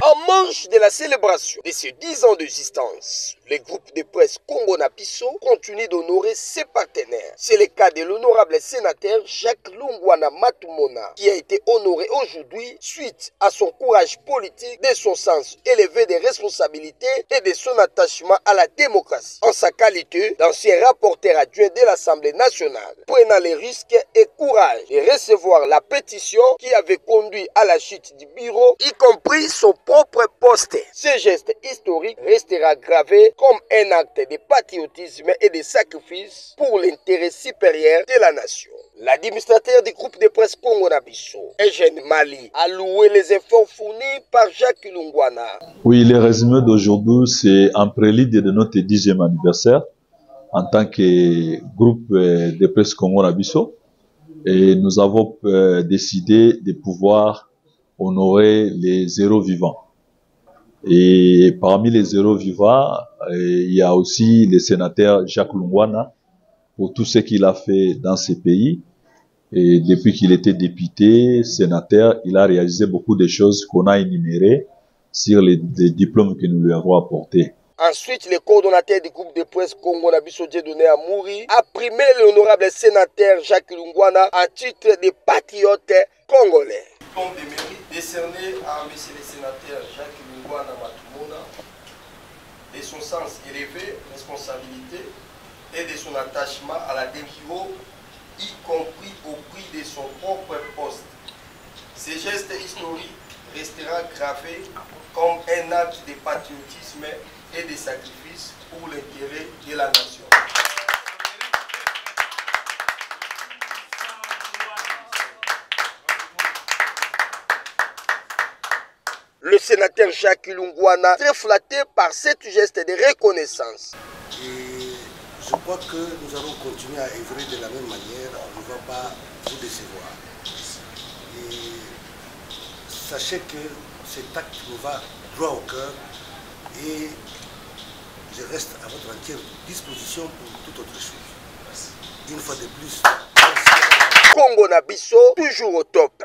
En marge de la célébration de ces 10 ans d'existence, le groupe de presse Congo Nabiso continue d'honorer ses partenaires. C'est le cas de l'honorable sénateur Jacques Lungwana Matumona qui a été honoré aujourd'hui suite à son courage politique, de son sens élevé des responsabilités et de son attachement à la démocratie. En sa qualité d'ancien rapporteur adjoint de l'Assemblée nationale, prenant les risques et courage de recevoir la pétition qui avait conduit à la chute du bureau, y compris son propre poste. Ce geste historique restera gravé comme un acte de patriotisme et de sacrifice pour l'intérêt supérieur de la nation. L'administrateur du groupe de presse Congo Nabiso, Eugène Mali, a loué les efforts fournis par Jacques Lungwana. Oui, le résumé d'aujourd'hui, c'est un prélude de notre 10e anniversaire en tant que groupe de presse Congo Nabiso. Et nous avons décidé de pouvoir honorer les héros vivants. Et parmi les héros vivants, il y a aussi le sénateur Jacques Lungwana pour tout ce qu'il a fait dans ce pays. Et depuis qu'il était député, sénateur, il a réalisé beaucoup de choses qu'on a énumérées sur les diplômes que nous lui avons apportés. Ensuite, le coordonnateur du groupe de presse Congo Nabiso Dieudonné Amouri a primé l'honorable sénateur Jacques Lungwana en titre de patriote congolais. Diplôme de mérite décerné à M. le sénateur Jacques Lungwana Matumona de son sens élevé, responsabilité et de son attachement à la démocratie, y compris au prix de son propre poste. Ce geste historique restera gravé comme un acte de patriotisme et de sacrifice pour l'intérêt de la nation. Le sénateur Jacques Lungwana très flatté par cette geste de reconnaissance. Et je crois que nous allons continuer à œuvrer de la même manière, on ne va pas vous décevoir. Et sachez que cet acte nous va droit au cœur et je reste à votre entière disposition pour toute autre chose. Une fois de plus, merci. Congo Nabiso, toujours au top.